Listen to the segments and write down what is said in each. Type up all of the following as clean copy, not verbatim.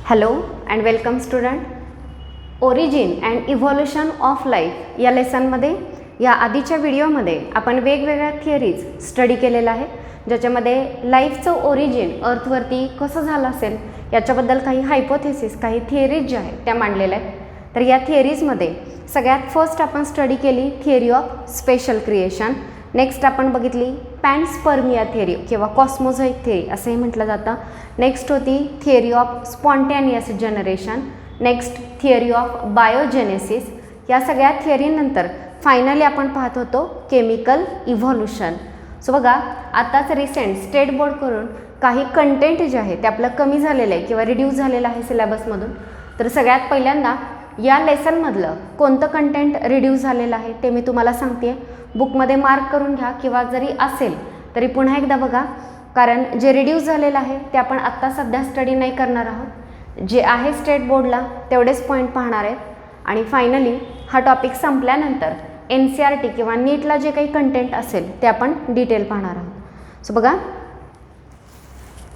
Hello and welcome student. Origin and evolution of life या लेसनमध्ये या आधीच्या व्हिडिओमध्ये आपण वेगवेगळ्या थिअरीज स्टडी केलेल्या आहेत, ज्याच्यामध्ये लाईफचं ओरिजिन अर्थवरती कसं झालं असेल याच्याबद्दल काही हायपोथेसिस, काही थिअरीज ज्या आहेत त्या मांडलेल्या आहेत. तर या थिअरीजमध्ये सगळ्यात फर्स्ट आपण स्टडी केली theory of special creation. Next आपण बघितली पॅन्सपर्मिया थिअरी किंवा कॉस्मोझॉइक थिअरी असंही म्हटलं जातं. नेक्स्ट होती theory of spontaneous generation. Next theory of biogenesis. या सगळ्या थिअरीनंतर फायनली आपण पाहत होतो केमिकल इव्हॉल्युशन. सो बघा, आताच रिसेंट स्टेट बोर्ड करून काही कंटेंट जे आहे ते आपलं कमी झालेलं आहे किंवा रिड्यूस झालेलं आहे सिलेबसमधून. तर सगळ्यात पहिल्यांदा या लेसनमधलं कोणतं कंटेंट रिड्यूस झालेलं आहे ते मी तुम्हाला सांगते. बुकमध्ये मार्क करून घ्या किंवा जरी असेल तरी पुन्हा एकदा बघा, कारण जे रिड्यूस झालेलं आहे ते आपण आत्ता सध्या स्टडी नाही करणार आहोत. जे आहे स्टेट बोर्डला तेवढेच पॉईंट पाहणार आहेत आणि फायनली हा टॉपिक संपल्यानंतर NCERT किंवा नीटला जे काही कंटेंट असेल ते आपण डिटेल पाहणार आहोत. सो बघा,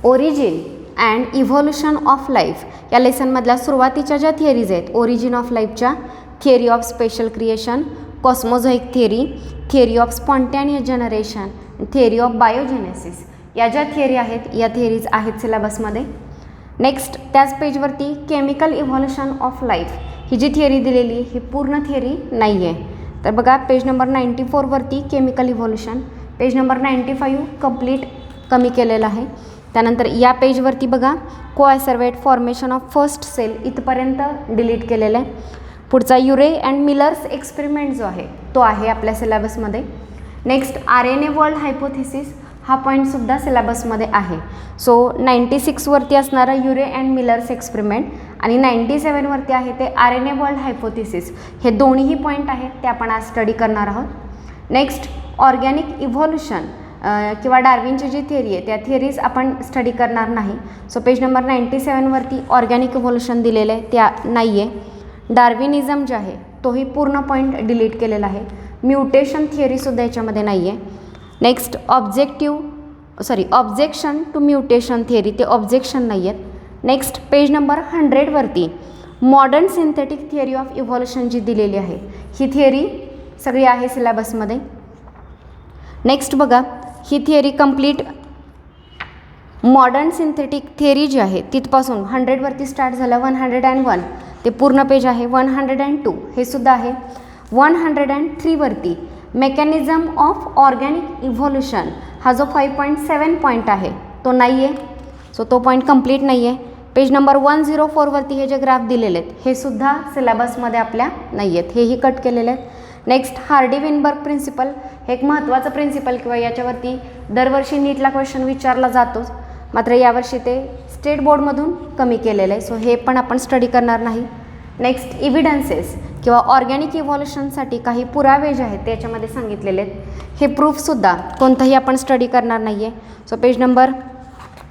origin and evolution of life या लेसनमधल्या सुरुवातीच्या ज्या थिअरीज आहेत, ओरिजिन ऑफ लाईफच्या, theory of special creation, cosmozoic theory, theory of spontaneous generation, theory of biogenesis, या ज्या थिअरी आहेत या थिअरीज आहेत सिलेबसमध्ये. नेक्स्ट त्याच पेजवरती केमिकल इव्हॉल्युशन ऑफ लाईफ ही जी थिअरी दिलेली ही पूर्ण थिअरी नाही आहे. तर बघा, पेज नंबर 94वरती chemical evolution, page number 95 complete कमी केलेलं आहे. त्यानंतर या पेजवरती बघा coacervate formation of first cell इथपर्यंत डिलीट केलेलं आहे. पुढचा युरे अँड मिलर्स एक्सपेरिमेंट जो आहे तो आहे आपल्या सिलेबसमध्ये. नेक्स्ट RNA वर्ल्ड हायपोथेसिस हा पॉईंटसुद्धा सिलेबसमध्ये आहे. सो 96वरती असणारं युरे अँड मिलर्स एक्सपेरिमेंट आणि 97वरती आहे ते RNA वर्ल्ड हायपोथेसिस, हे दोन्हीही पॉईंट आहेत ते आपण आज स्टडी करणार आहोत. नेक्स्ट ऑर्गॅनिक इव्हॉल्युशन किंवा डार्विनची जी थिअरी आहे त्या थिअरीज आपण स्टडी करणार नाही. सो पेज नंबर 97वरती ऑर्गॅनिक इव्हॉल्युशन दिलेलं आहे त्या नाही आहे. डार्विनिझम जे आहे तोही पूर्ण पॉईंट डिलीट केलेला आहे. म्युटेशन थिअरीसुद्धा याच्यामध्ये नाही आहे. Next objection to mutation theory, ते ऑब्जेक्शन नाही आहेत. नेक्स्ट पेज नंबर 100वरती modern synthetic theory of evolution जी दिलेली आहे ही थिअरी सगळी आहे सिलेबसमध्ये. नेक्स्ट बघा, ही theory complete modern synthetic theory जी आहे तिथपासून 100वरती स्टार्ट झालं. 101 ते पूर्ण पेज आहे. 102 हे सुद्धा आहे. 103वरती मेकॅनिझम ऑफ ऑर्गॅनिक इव्हॉल्युशन हा जो 5.7 पॉईंट आहे तो नाही आहे. सो तो पॉईंट कंप्लीट नाही आहे. पेज नंबर 104वरती हे जे ग्राफ दिलेले आहेत हे सुद्धा सिलेबसमध्ये आपल्या नाही आहेत, हेही कट केलेले आहेत. नेक्स्ट हार्डी-विनबर्ग प्रिन्सिपल, हे एक महत्त्वाचं प्रिन्सिपल किंवा याच्यावरती दरवर्षी नीटला क्वेश्चन विचारला जातोच, मात्र यावर्षी ते स्टेट बोर्डमधून कमी केलेलं आहे. सो हे पण आपण स्टडी करणार नाही. नेक्स्ट इव्हिडन्सेस किंवा ऑर्गॅनिक इव्हॉल्युशनसाठी काही पुरावे जे आहेत ते याच्यामध्ये सांगितलेले आहेत, हे प्रूफसुद्धा कोणतंही आपण स्टडी करणार नाही आहे. सो पेज नंबर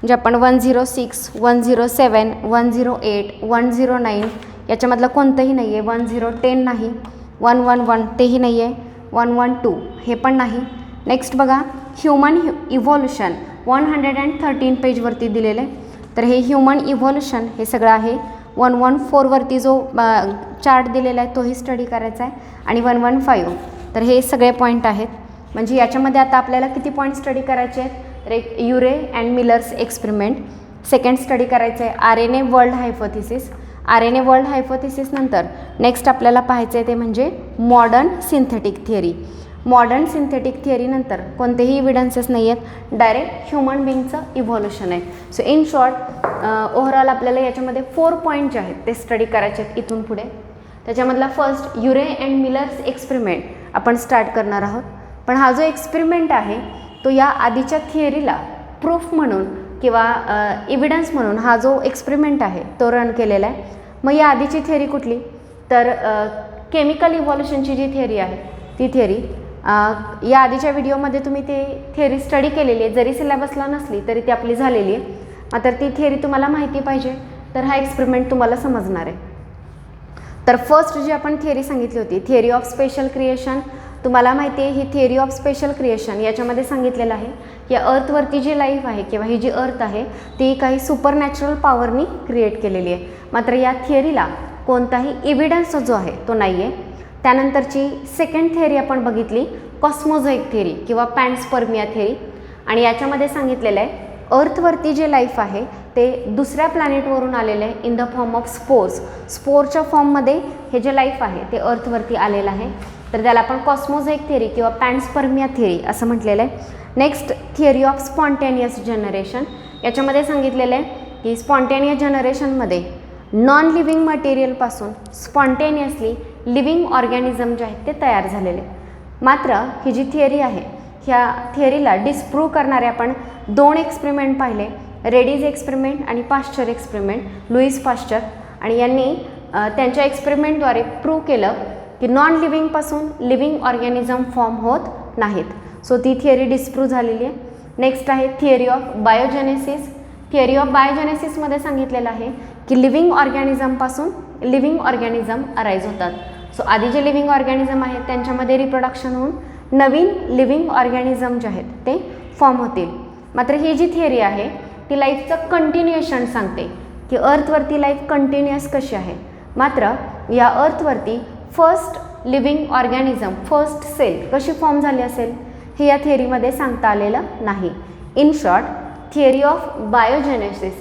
जे आपण 106, 107, 108, 109 याच्यामधलं कोणतंही नाही आहे. 1010 नाही, 111 तेही नाही आहे, 112 हे पण नाही. नेक्स्ट बघा, ह्युमन इव्हॉल्युशन 113 पेजवरती दिलेलं आहे. तर हे ह्युमन इव्हॉल्युशन हे सगळं आहे. 114वरती जो चार्ट दिलेला आहे तोही स्टडी करायचा आहे आणि 115. तर हे सगळे पॉईंट आहेत. म्हणजे याच्यामध्ये आता आपल्याला किती पॉईंट स्टडी करायचे आहेत? तर एक Urey and Miller's experiment, second study करायचं आहे RNA world hypothesis. RNA world hypothesis नंतर नेक्स्ट आपल्याला पाहायचं आहे ते म्हणजे modern synthetic theory. Modern synthetic थिअरीनंतर कोणतेही इव्हिडन्सेस नाही आहेत, डायरेक्ट ह्युमन बिंगचं इव्हॉल्युशन आहे. सो इन शॉर्ट ओव्हरऑल आपल्याला याच्यामध्ये 4 पॉईंट जे आहेत ते स्टडी करायचे आहेत इथून पुढे. त्याच्यामधला first Urey and Miller's experiment आपण स्टार्ट करणार आहोत. पण हा जो एक्सपेरिमेंट आहे तो या आधीच्या थिअरीला प्रूफ म्हणून किंवा इव्हिडन्स म्हणून हा जो एक्सपेरिमेंट आहे तो रन केलेला आहे. मग या आधीची थिअरी कुठली? तर केमिकल इव्हॉल्युशनची जी थिअरी आहे ती थिअरी या आधीच्या व्हिडिओमध्ये तुम्ही ती थिअरी स्टडी केलेली आहे, जरी सिलेबसला नसली तरी ती आपली झालेली आहे. मात्र ती थिअरी तुम्हाला माहिती पाहिजे तर हा एक्सपेरिमेंट तुम्हाला समजणार आहे. तर फर्स्ट जी आपण थिअरी सांगितली होती थिअरी ऑफ स्पेशल क्रिएशन, तुम्हाला माहिती आहे ही थिअरी ऑफ स्पेशल क्रिएशन याच्यामध्ये सांगितलेलं आहे की अर्थवरती जी लाईफ आहे किंवा ही जी अर्थ आहे ती काही सुपरनॅचरल पॉवरनी क्रिएट केलेली आहे. मात्र या थिअरीला कोणताही एव्हिडन्स जो आहे तो नाही आहे. त्यानंतरची सेकंड थिअरी आपण बघितली कॉस्मोझोइक थिअरी किंवा पॅन्सपर्मिया थिअरी, आणि याच्यामध्ये सांगितलेलं आहे अर्थवरती जे लाईफ आहे ते दुसऱ्या प्लॅनेटवरून आलेलं आहे in the form of spores. स्पोरच्या फॉर्ममध्ये हे जे लाईफ आहे ते अर्थवरती आलेलं आहे. तर त्याला आपण कॉस्मोझोइक थिअरी किंवा पॅन्सपर्मिया थिअरी असं म्हटलेलं आहे. Next theory of spontaneous generation. याच्यामध्ये सांगितलेलं आहे की स्पॉन्टेनियस जनरेशनमध्ये नॉन लिव्हिंग मटेरियलपासून स्पॉन्टेनियसली लिव्हिंग ऑर्गॅनिझम जे आहेत ते तयार झालेले. मात्र ही जी थिअरी आहे ह्या थिअरीला डिस्प्रूव्ह करणारे आपण 2 एक्सपेरिमेंट पाहिले, रेडीज एक्सपेरिमेंट आणि पाश्चर एक्सपेरिमेंट, लुईस पाश्चर, आणि यांनी त्यांच्या एक्सपेरिमेंटद्वारे प्रूव्ह केलं की नॉन लिव्हिंगपासून लिव्हिंग ऑर्गॅनिझम फॉर्म होत नाहीत. सो ती थिअरी डिस्प्रूव्ह झालेली आहे. नेक्स्ट आहे theory of biogenesis. Theory of बायोजेनेसिसमध्ये सांगितलेलं आहे की लिव्हिंग ऑर्गॅनिझमपासून लिव्हिंग ऑर्गॅनिझम अराईज होतात. सो आधी जे लिव्हिंग ऑर्गॅनिझम आहेत त्यांच्यामध्ये रिप्रोडक्शन होऊन नवीन लिव्हिंग ऑर्गॅनिझम जे आहेत ते फॉर्म होतील. मात्र ही जी थिअरी आहे ती लाईफचं कंटिन्युएशन सांगते की अर्थवरती लाईफ कंटिन्युअस कशी आहे. मात्र या अर्थवरती first living organism, first cell कशी फॉर्म झाली असेल हे या थिअरीमध्ये सांगता आलेलं नाही. In short, theory of biogenesis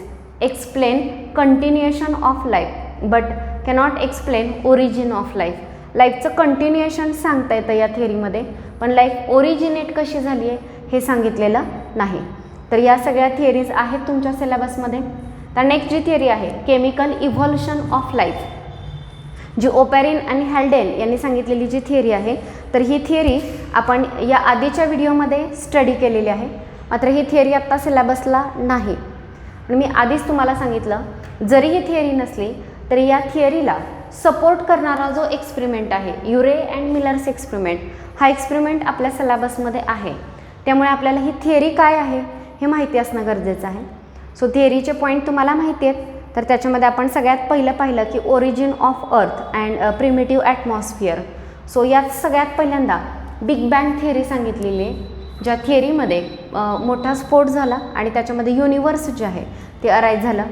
explain continuation of life but cannot explain origin of life. लाईफचं कंटिन्युएशन सांगता येतं या थिअरीमध्ये, पण लाईफ ओरिजिनेट कशी झाली आहे हे सांगितलेलं नाही. तर या सगळ्या थिअरीज आहेत तुमच्या सिलेबसमध्ये. तर नेक्स्ट जी थिअरी आहे केमिकल इव्हॉल्युशन ऑफ लाईफ, जी ओपॅरिन आणि हॅल्डेन यांनी सांगितलेली जी थिअरी आहे, तर ही थिअरी आपण या आधीच्या व्हिडिओमध्ये स्टडी केलेली आहे. मात्र ही थिअरी आत्ता सिलेबसला नाही. आणि मी आधीच तुम्हाला सांगितलं जरी ही थिअरी नसली तरी या थिअरीला सपोर्ट करणारा जो एक्सपेरिमेंट आहे युरे अँड मिलर्स एक्सपेरिमेंट, हा एक्सपेरिमेंट आपल्या सिलेबसमध्ये आहे. त्यामुळे आपल्याला ही थिअरी काय आहे हे माहिती असणं गरजेचं आहे. सो थिअरीचे पॉईंट तुम्हाला माहिती आहेत. तर त्याच्यामध्ये आपण सगळ्यात पहिलं पाहिलं की origin of earth and primitive atmosphere. So यात सगळ्यात पहिल्यांदा बिग बँग थिअरी सांगितलेली आहे, ज्या थिअरीमध्ये मोठा स्फोट झाला आणि त्याच्यामध्ये युनिवर्स जे आहे ते अराईज झालं.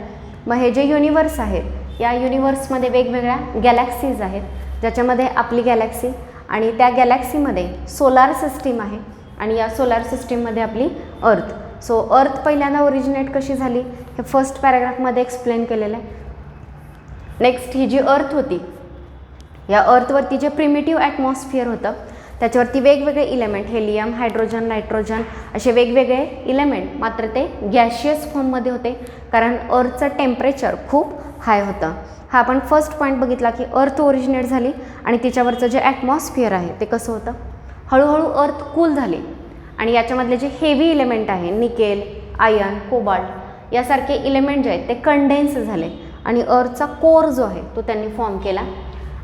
मग हे जे युनिवर्स आहेत या युनिवर्समध्ये वेगवेगळ्या गॅलॅक्सीज आहेत, ज्याच्यामध्ये आपली गॅलॅक्सी आणि त्या गॅलॅक्सीमध्ये सोलार सिस्टीम आहे आणि या सोलार सिस्टीममध्ये आपली अर्थ. सो अर्थ पहिल्यांदा ओरिजिनेट कशी झाली हे फर्स्ट पॅराग्राफमध्ये एक्सप्लेन केलेलं आहे. नेक्स्ट ही जी अर्थ होती या अर्थवरती जे प्रिमिटिव्ह ॲटमॉस्फिअर होतं त्याच्यावरती वेगवेगळे इलेमेंट हेलियम, हायड्रोजन, नायट्रोजन असे वेगवेगळे इलेमेंट, मात्र ते गॅशियस फॉर्ममध्ये होते कारण अर्थचं टेम्परेचर खूप हाय होतं. हा आपण फर्स्ट पॉईंट बघितला की अर्थ ओरिजिनेट झाली आणि तिच्यावरचं जे ॲटमॉस्फिअर आहे ते कसं होतं, हळूहळू अर्थ कूल झाली आणि याच्यामधले जे हेवी इलेमेंट आहे निकेल, आयर्न, कोबाल्ट यासारखे इलेमेंट जे आहेत ते कंडेन्स झाले आणि अर्थचा कोर जो आहे तो त्यांनी फॉर्म केला.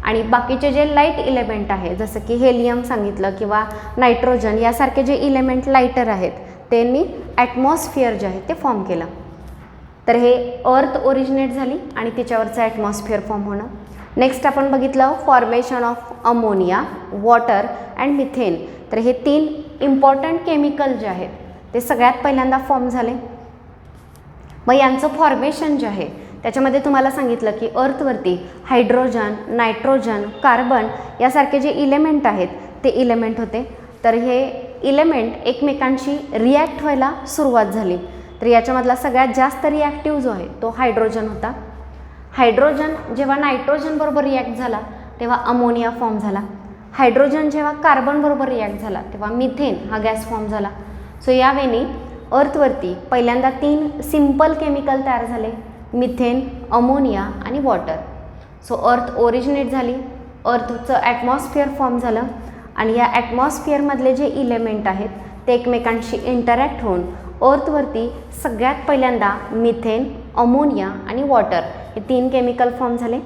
आणि बाकीचे जे लाईट इलेमेंट आहे जसं की हेलियम सांगितलं किंवा नायट्रोजन यासारखे जे इलेमेंट लाईटर आहेत त्यांनी ॲटमॉस्फिअर जे आहे ते फॉर्म केलं. तर हे अर्थ ओरिजिनेट झाली आणि तिच्यावरचं ॲटमॉस्फिअर फॉर्म होणं. नेक्स्ट आपण बघितलं formation of ammonia, water and methane. तर हे 3 इम्पॉर्टंट केमिकल जे आहेत ते सगळ्यात पहिल्यांदा फॉर्म झाले. मग यांचं फॉर्मेशन जे आहे त्याच्यामध्ये तुम्हाला सांगितलं की अर्थवरती हायड्रोजन, नायट्रोजन, कार्बन यासारखे जे इलेमेंट आहेत ते इलेमेंट होते. तर हे इलेमेंट एकमेकांशी रिॲक्ट व्हायला सुरुवात झाली. तर याच्यामधला सगळ्यात जास्त रिॲक्टिव्ह जो आहे तो हायड्रोजन होता. हायड्रोजन जेव्हा नायट्रोजनबरोबर रिॲक्ट झाला तेव्हा अमोनिया फॉर्म झाला. हायड्रोजन जेव्हा कार्बनबरोबर रिॲक्ट झाला तेव्हा मिथेन हा गॅस फॉर्म झाला. सो यावेळी अर्थवरती पहिल्यांदा 3 सिम्पल केमिकल तयार झाले, मिथेन, अमोनिया आणि वॉटर. सो अर्थ ओरिजिनेट झाली, अर्थचं ॲटमॉस्फिअर फॉर्म झालं आणि या ॲटमॉस्फिअरमधले जे इलेमेंट आहेत ते एकमेकांशी इंटरॅक्ट होऊन अर्थवरती सगळ्यात पहिल्यांदा मिथेन, अमोनिया आणि वॉटर हे 3 केमिकल फॉर्म झाले.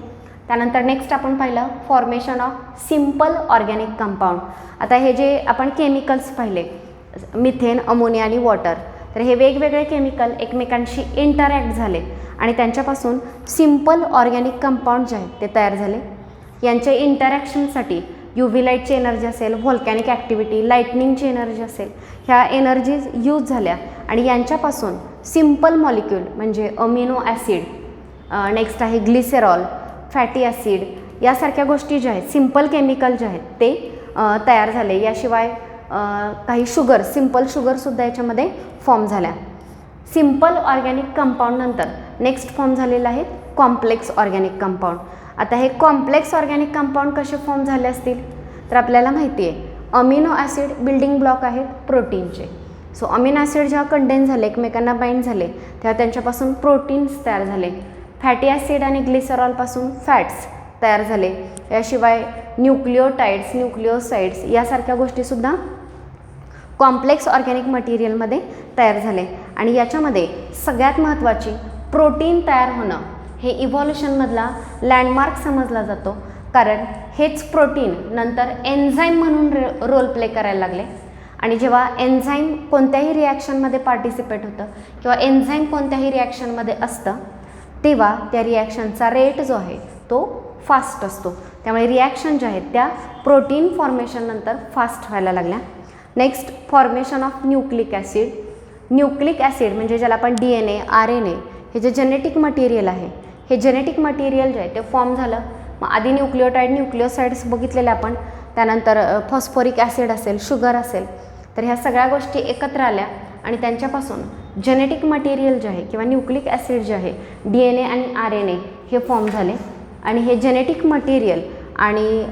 त्यानंतर नेक्स्ट आपण पाहिलं formation of simple organic compound. आता हे जे आपण केमिकल्स पाहिले मिथेन, अमोनिया आणि वॉटर, तर हे वेगवेगळे केमिकल एकमेकांशी इंटरॅक्ट झाले आणि त्यांच्यापासून सिम्पल ऑर्गॅनिक कंपाऊंड जे आहेत ते तयार झाले. यांच्या इंटरॅक्शनसाठी UV लाईटची एनर्जी असेल, व्होल्कॅनिक ॲक्टिव्हिटी, लाईटनिंगची एनर्जी असेल, ह्या एनर्जीज यूज झाल्या आणि यांच्यापासून सिम्पल मॉलिक्यूल म्हणजे अमिनो ॲसिड, नेक्स्ट आहे ग्लिसेरॉल, फॅटी ॲसिड यासारख्या गोष्टी ज्या आहेत, सिम्पल केमिकल जे आहेत ते तयार झाले. याशिवाय काही शुगर, सिम्पल शुगरसुद्धा याच्यामध्ये फॉर्म झाल्या. सिम्पल ऑर्गॅनिक कंपाऊंड नंतर नेक्स्ट फॉर्म झालेला आहे कॉम्प्लेक्स ऑर्गॅनिक कंपाऊंड. आता हे कॉम्प्लेक्स ऑर्गॅनिक कंपाऊंड कसे फॉर्म झाले असतील तर आपल्याला माहिती आहे अमिनो ॲसिड बिल्डिंग ब्लॉक आहेत प्रोटीनचे. सो अमिनो ॲसिड जेव्हा कंडेन्स झाले, एकमेकांना बाइंड झाले, तेव्हा त्यांच्यापासून प्रोटीन्स तयार झाले. फॅटी ॲसिड आणि ग्लिसरॉलपासून फॅट्स तयार झाले. याशिवाय न्यूक्लिओटाइड्स, न्यूक्लिओसाइड्स यासारख्या गोष्टीसुद्धा कॉम्प्लेक्स ऑर्गॅनिक मटेरियलमध्ये तयार झाले. आणि याच्यामध्ये सगळ्यात महत्त्वाची प्रोटीन तयार होणं हे इव्हॉल्युशनमधला लँडमार्क समजला जातो, कारण हेच प्रोटीन नंतर एन्झाईम म्हणून रोल प्ले करायला लागले. आणि जेव्हा एन्झाईम कोणत्याही रिॲक्शनमध्ये पार्टिसिपेट होतं किंवा एन्झाईम कोणत्याही रिॲक्शनमध्ये असतं तेव्हा त्या रिॲक्शनचा रेट जो आहे तो फास्ट असतो. त्यामुळे रिॲक्शन ज्या आहेत त्या प्रोटीन फॉर्मेशननंतर फास्ट व्हायला लागल्या. Next formation of nucleic acid. Nucleic acid म्हणजे ज्याला आपण DNA, RNA हे जे जेनेटिक मटेरियल आहे, हे जेनेटिक मटेरियल जे आहे ते फॉर्म झालं. मग आधी न्यूक्लिओटाइड, न्यूक्लिओसाइड्स बघितलेले आपण, त्यानंतर फॉस्फोरिक ॲसिड असेल, शुगर असेल, तर ह्या सगळ्या गोष्टी एकत्र आल्या आणि त्यांच्यापासून जेनेटिक मटेरियल जे आहे किंवा न्यूक्लिक ॲसिड जे आहे DNA आणि RNA हे फॉर्म झाले. आणि हे जेनेटिक मटेरियल आणि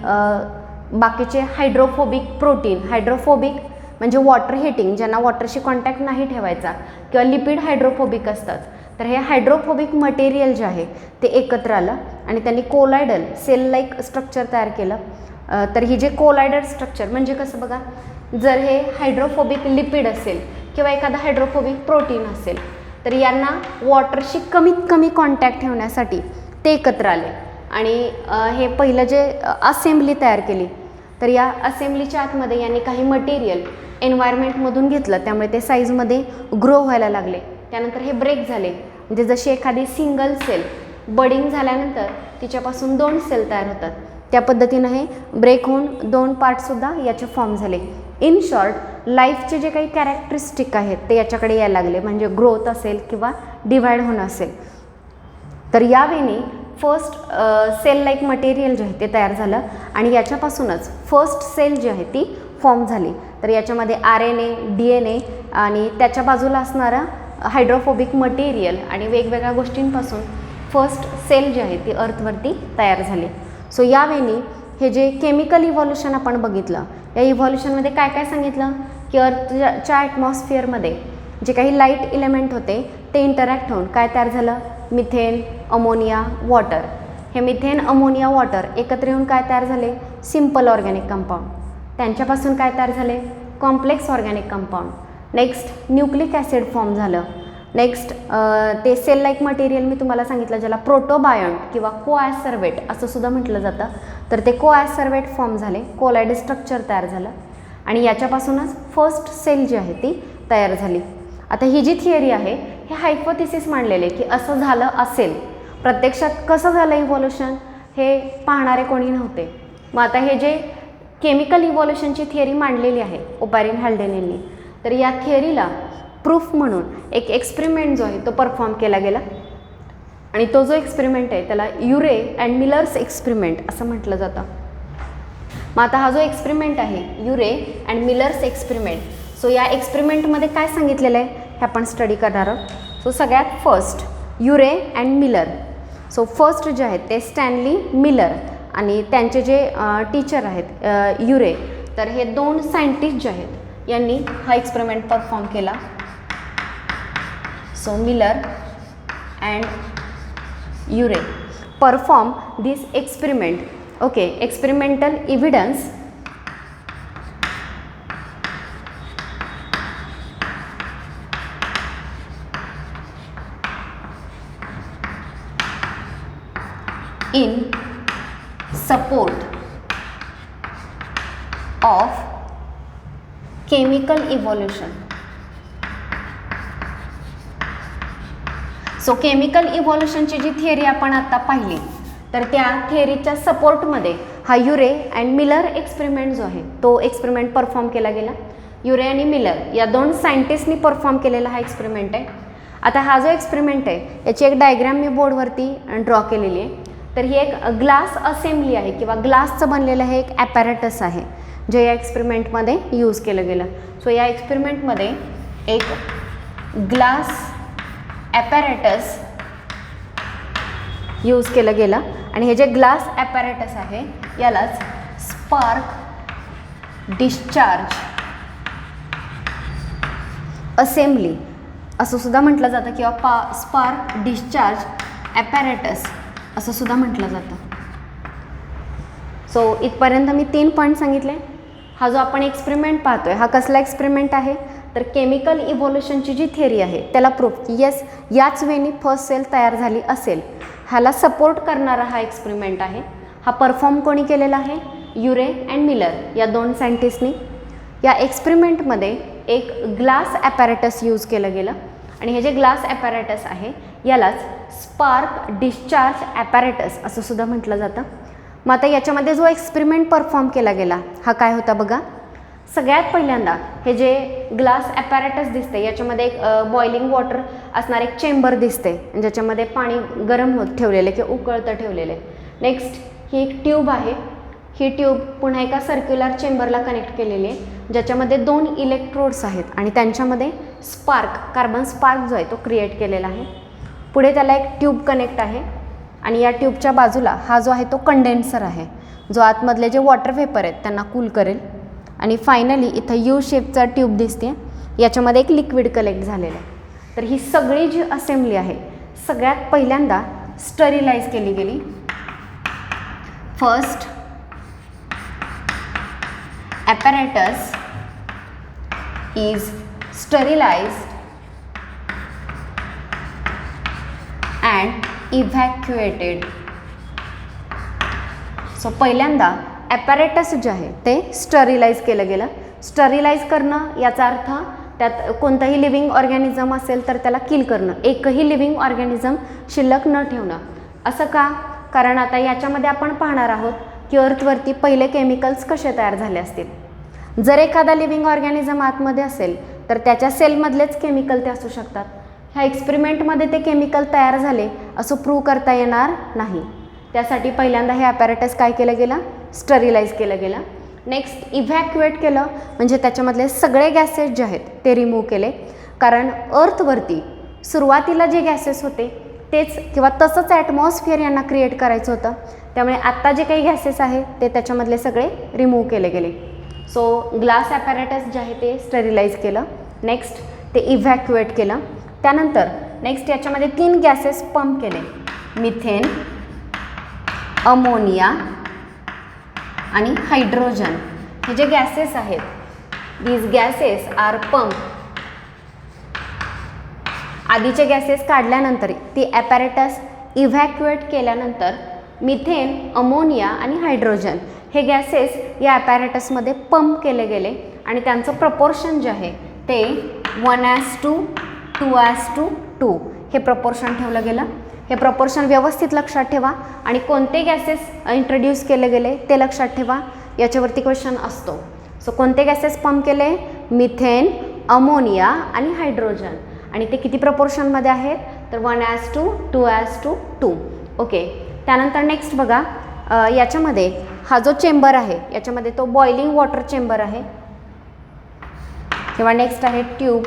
बाकीचे हायड्रोफोबिक प्रोटीन, हायड्रोफोबिक म्हणजे वॉटर हिटिंग, ज्यांना वॉटरशी कॉन्टॅक्ट नाही ठेवायचा, किंवा लिपिड हायड्रोफोबिक असतात, तर हे हायड्रोफोबिक मटेरियल जे आहे ते एकत्र आलं आणि त्यांनी कोलायडल सेल लाईक स्ट्रक्चर तयार केलं. तर ही जे कोलायडल स्ट्रक्चर म्हणजे कसं बघा, जर हे हायड्रोफोबिक लिपिड असेल किंवा एखादा हायड्रोफोबिक प्रोटीन असेल तर यांना वॉटरशी कमीत कमी कॉन्टॅक्ट ठेवण्यासाठी ते एकत्र आले आणि हे पहिलं जे असेंब्ली तयार केली. तर या असेंब्लीच्या आतमध्ये यांनी काही मटेरियल एन्व्हायरमेंटमधून घेतलं, त्यामुळे ते साईजमध्ये ग्रो व्हायला लागले. त्यानंतर हे ब्रेक झाले, म्हणजे जशी एखादी सिंगल सेल बडिंग झाल्यानंतर तिच्यापासून 2 सेल तयार होतात, त्या पद्धतीनं हे ब्रेक होऊन 2 पार्टसुद्धा याचे फॉर्म झाले. इन शॉर्ट लाईफचे जे काही कॅरेक्टरिस्टिक आहेत ते याच्याकडे यायला लागले, म्हणजे ग्रोथ असेल किंवा डिव्हाइड होणं असेल. तर यावेळी फर्स्ट सेल लाईक मटेरियल जे आहे ते तयार झालं आणि याच्यापासूनच फर्स्ट सेल जी आहे ती फॉर्म झाली. तर याच्यामध्ये RNA, DNA आणि त्याच्या बाजूला असणारं हायड्रोफोबिक मटेरियल आणि वेगवेगळ्या गोष्टींपासून फर्स्ट सेल जी आहे ती अर्थवरती तयार झाली. सो यावेळी हे जे केमिकल इव्हॉल्युशन आपण बघितलं, या इव्हॉल्युशनमध्ये काय काय सांगितलं की अर्थच्या ॲटमॉस्फिअरमध्ये जे काही लाईट इलेमेंट होते ते इंटरॅक्ट होऊन काय तयार झालं, मिथेन, अमोनिया, वॉटर. हे मिथेन, अमोनिया, वॉटर एकत्र येऊन काय तयार झाले, सिम्पल ऑर्गॅनिक कंपाऊंड. त्यांच्यापासून काय तयार झाले, complex organic compound. Next nucleic acid form झालं. नेक्स्ट ते सेल लाईक मटेरियल मी तुम्हाला सांगितलं ज्याला प्रोटोबायंट किंवा कोॲसर्वेट असं सुद्धा म्हटलं जातं, तर ते कोॲसर्वेट फॉर्म झाले, कोलायड स्ट्रक्चर तयार झालं आणि याच्यापासूनच फर्स्ट सेल जी आहे ती तयार झाली. आता ही जी थिअरी आहे हे हायपोथेसिस मांडलेले की असं झालं असेल, प्रत्यक्षात कसं झालं इव्हॉल्युशन हे पाहणारे कोणी नव्हते. मग आता हे जे केमिकल इव्हॉल्युशनची थिअरी मांडलेली आहे ओपॅरिन हॅल्डेन यांनी, तर या थिअरीला प्रूफ म्हणून एक एक्सपेरिमेंट जो आहे तो परफॉर्म केला गेला आणि तो जो एक्सपेरिमेंट आहे त्याला युरे अँड मिलर्स एक्सपेरिमेंट असं म्हटलं जातं. मग आता हा जो एक्सपेरिमेंट आहे युरे अँड मिलर्स एक्सपेरिमेंट, सो या एक्सपेरिमेंटमध्ये काय सांगितलेलं आहे हे आपण स्टडी करणार आहोत. सो सगळ्यात first Urey and Miller. So first जे आहेत ते स्टॅनली मिलर आणि त्यांचे जे टीचर आहेत युरे, तर हे 2 सायंटिस्ट जे आहेत यांनी हा एक्सपेरिमेंट परफॉर्म केला. So Miller and Urey perform this experiment. Okay, experimental evidence in support of chemical evolution. So chemical इव्हॉल्युशनची जी थिअरी आपण आता पाहिली, तर त्या थिअरीच्या सपोर्टमध्ये हा युरे अँड मिलर एक्सपेरिमेंट जो आहे तो एक्सपेरिमेंट परफॉर्म केला गेला. युरे आणि मिलर या 2 सायंटिस्टनी परफॉर्म केलेला हा एक्सपेरिमेंट आहे. आता हा जो एक्सपेरिमेंट आहे याची एक डायग्राम मी बोर्डवरती ड्रॉ केलेली आहे. तर ही एक ग्लास असेंब्ली आहे किंवा ग्लासचं बनलेलं हे एक ॲपॅरेटस आहे जे या एक्सपेरिमेंटमध्ये यूज केलं गेलं. सो या एक्सपेरिमेंटमध्ये एक ग्लास ॲपॅरेटस यूज केलं गेलं आणि हे जे ग्लास ॲपॅरेटस आहे यालाच स्पार्क डिस्चार्ज असेंब्ली असं सुद्धा म्हटलं जातं किंवा स्पार्क डिस्चार्ज ॲपॅरेटस असं सुद्धा म्हटलं जातं. सो इथपर्यंत मी 3 पॉईंट सांगितले. हा जो आपण एक्सपेरिमेंट पाहतोय हा कसला एक्सपेरिमेंट आहे तर केमिकल इव्होल्युशनची जी थिअरी आहे त्याला प्रूफ की येस याच वेळी फर्स्ट सेल तयार झाली असेल ह्याला सपोर्ट करणारा हा एक्सपेरिमेंट आहे. हा परफॉर्म कोणी केलेला आहे युरे अँड मिलर या 2 सायंटिस्टनी. या एक्सपेरिमेंटमध्ये एक ग्लास ॲपॅरेटस यूज केलं गेलं आणि हे जे ग्लास ॲपॅरेटस आहे यालाच स्पार्क डिस्चार्ज ॲपॅरेटस असं सुद्धा म्हटलं जातं. मग आता याच्यामध्ये जो एक्सपेरिमेंट परफॉर्म केला गेला हा काय होता बघा. सगळ्यात पहिल्यांदा हे जे ग्लास ॲपॅरेटस दिसते याच्यामध्ये एक बॉइलिंग वॉटर असणार एक चेंबर दिसते ज्याच्यामध्ये पाणी गरम होत ठेवलेलं आहे किंवा उकळतं ठेवलेलं आहे. नेक्स्ट ही एक ट्यूब आहे. ही ट्यूब पुन्हा एका सर्क्युलर चेंबरला कनेक्ट केलेली आहे ज्याच्यामध्ये 2 इलेक्ट्रोड्स आहेत आणि त्यांच्यामध्ये कार्बन स्पार्क जो आहे तो क्रिएट केलेला आहे. पुढे त्याला एक ट्यूब कनेक्ट आहे आणि या ट्यूबच्या बाजूला हा जो आहे तो कंडेन्सर आहे जो आतमधले जे वॉटर व्हेपर आहेत त्यांना कूल करेल. आणि फायनली इथं यू शेपचा ट्यूब दिसते याच्यामध्ये एक लिक्विड कलेक्ट झालेलं आहे. तर ही सगळी जी असेंब्ली आहे सगळ्यात पहिल्यांदा स्टरिलाइज केली गेली. First apparatus is sterilized and evacuated. So पहिल्यांदा ॲपॅरेटस जे आहे ते स्टरिलाइज केलं गेलं. स्टरिलाइज करणं याचा अर्थ त्यात कोणतंही लिव्हिंग ऑर्गॅनिझम असेल तर त्याला किल करणं, एकही लिव्हिंग ऑर्गॅनिझम शिल्लक न ठेवणं. असं का? कारण आता याच्यामध्ये आपण पाहणार आहोत की अर्थवरती पहिले केमिकल्स कसे तयार झाले असतील. जर एखादा लिव्हिंग ऑर्गॅनिझम आतमध्ये असेल तर त्याच्या सेलमधलेच केमिकल ते असू शकतात. ह्या एक्सपेरिमेंटमध्ये ते केमिकल तयार झाले असं प्रूव्ह करता येणार नाही. त्यासाठी पहिल्यांदा हे ॲपॅरेटस काय केलं गेलं स्टरिलाइज केलं गेलं. नेक्स्ट इव्हॅक्युएट केलं म्हणजे त्याच्यामधले सगळे गॅसेस जे आहेत ते रिमूव्ह केले. कारण अर्थवरती सुरुवातीला जे गॅसेस होते तेच किंवा तसंच ॲटमॉस्फिअर यांना क्रिएट करायचं होतं. त्यामुळे आत्ता जे काही गॅसेस आहेत ते त्याच्यामधले सगळे रिमूव्ह केले गेले. सो ग्लास ॲपॅरेटस जे आहे ते स्टरिलाइज केलं. नेक्स्ट ते इव्हॅक्युएट केलं. त्यानंतर नेक्स्ट याच्यामध्ये 3 गॅसेस पंप केले. मिथेन, अमोनिया आणि हायड्रोजन. हे जे गॅसेस आहेत दीज गॅसेस आर पंप. आधीचे गॅसेस काढल्यानंतर ती ॲपॅरेटस इव्हॅक्युएट केल्यानंतर मिथेन, अमोनिया आणि हायड्रोजन हे गॅसेस या ॲपॅरेटसमध्ये पंप केले गेले आणि त्यांचं प्रपोर्शन जे आहे ते 1:2:2 हे प्रपोर्शन ठेवलं गेलं. हे प्रपोर्शन व्यवस्थित लक्षात ठेवा आणि कोणते गॅसेस इंट्रोड्यूस केले गेले ते लक्षात ठेवा. याच्यावरती क्वेश्चन असतो. सो कोणते गॅसेस पंप केले? मिथेन, अमोनिया आणि हायड्रोजन. आणि ते किती प्रपोर्शनमध्ये आहेत तर 1:2:2. ओके. त्यानंतर नेक्स्ट बघा याच्यामध्ये हा जो चेंबर आहे याच्यामध्ये तो बॉइलिंग वॉटर चेंबर आहे किंवा नेक्स्ट आहे ट्यूब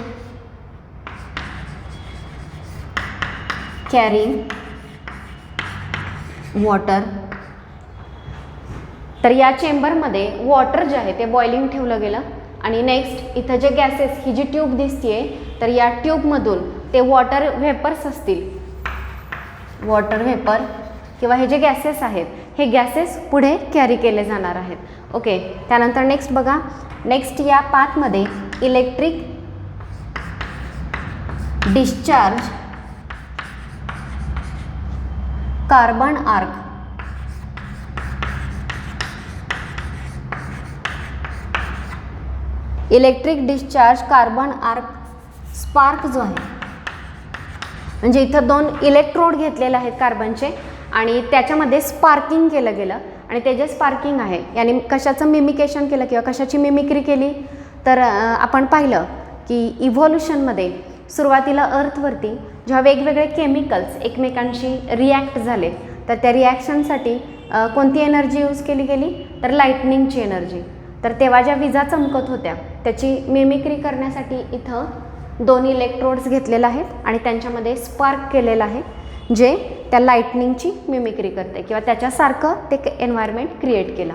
कॅरिंग वॉटर. तर या चेंबरमध्ये वॉटर जे आहे ते बॉइलिंग ठेवलं गेलं आणि नेक्स्ट इथं जे गॅसेस ही जी ट्यूब दिसतीये तर या ट्यूबमधून ते वॉटर व्हेपर्स असतील, वॉटर व्हेपर किंवा हे जे गॅसेस आहेत हे गॅसेस पुढे कॅरी केले जाणार आहेत. ओके. त्यानंतर नेक्स्ट बघा नेक्स्ट या पाथमध्ये electric discharge carbon arc. Electric discharge carbon arc spark जो आहे म्हणजे इथं 2 इलेक्ट्रोड घेतलेले आहेत कार्बनचे आणि त्याच्यामध्ये स्पार्किंग केलं गेलं आणि ते जे स्पार्किंग आहे याने कशाचं मिमिकेशन केलं किंवा कशाची मिमिक्री केली, तर आपण पाहिलं की इव्होल्युशनमध्ये सुरुवातीला अर्थवरती जेव्हा वेगवेगळे केमिकल्स एकमेकांशी रिॲक्ट झाले, तर त्या रिॲक्शनसाठी कोणती एनर्जी यूज केली गेली, तर लाईटनिंगची एनर्जी. तर तेव्हा ज्या विजा चमकत होत्या त्याची मिमिक्री करण्यासाठी इथं 2 इलेक्ट्रोड्स घेतलेले आहेत आणि त्यांच्यामध्ये स्पार्क केलेलं आहे, जे त्या लाईटनिंगची मिमिक्री करते किंवा त्याच्यासारखं ते एन्व्हायरमेंट क्रिएट केलं.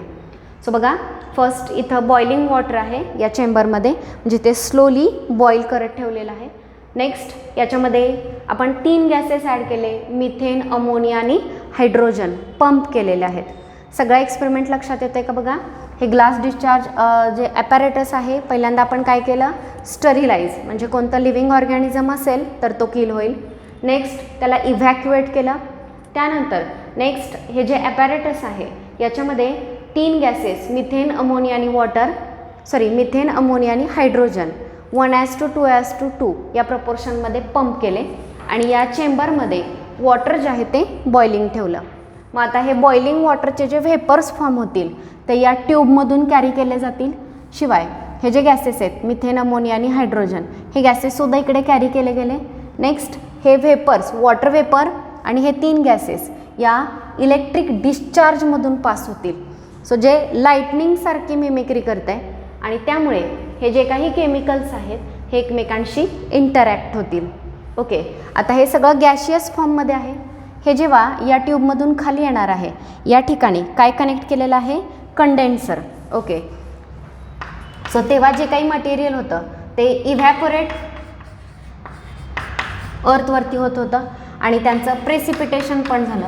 सो बघा, फर्स्ट इथं बॉइलिंग वॉटर आहे या चेंबरमध्ये, म्हणजे ते स्लोली बॉईल करत ठेवलेलं आहे. नेक्स्ट याच्यामध्ये आपण 3 गॅसेस ॲड केले, मिथेन, अमोनिया आणि हायड्रोजन, पंप केलेले आहेत. सगळा एक्सपेरिमेंट लक्षात येतो आहे का बघा. हे ग्लास डिस्चार्ज जे ॲपॅरेटस आहे, पहिल्यांदा आपण काय केलं, स्टरिलाइज, म्हणजे कोणतं लिव्हिंग ऑर्गॅनिझम असेल तर तो किल होईल. नेक्स्ट त्याला इव्हॅक्युएट केलं. त्यानंतर नेक्स्ट हे जे ॲपॅरेटस आहे याच्यामध्ये 3 गॅसेस मिथेन, अमोनिया आणि मिथेन, अमोनिया आणि हायड्रोजन 1:2:2 या प्रपोर्शनमध्ये पंप केले आणि या चेंबरमध्ये वॉटर जे आहे ते बॉइलिंग ठेवलं. मग आता हे बॉइलिंग वॉटरचे जे व्हेपर्स फॉर्म होतील ते या ट्यूबमधून कॅरी केले जातील. शिवाय हे जे गॅसेस आहेत मिथेन, अमोनिया आणि हायड्रोजन, हे गॅसेससुद्धा इकडे कॅरी केले गेले. नेक्स्ट हे व्हेपर्स, वॉटर व्हेपर आणि हे 3 गॅसेस या इलेक्ट्रिक डिस्चार्जमधून पास होतील. सो जे लाईटनिंगसारखी मिमिक्री करत आहे आणि त्यामुळे हे जे काही केमिकल्स आहेत हे एकमेकांशी इंटरॅक्ट होतील. ओके, आता हे सगळं गॅशियस फॉर्ममध्ये आहे. हे जेव्हा या ट्यूबमधून खाली येणार आहे, या ठिकाणी काय कनेक्ट केलेलं आहे, कंडेन्सर. ओके, सो तेव्हा जे काही मटेरियल होतं ते इव्हॅपोरेट अर्थवरती होत होतं आणि त्यांचं प्रेसिपिटेशन पण झालं.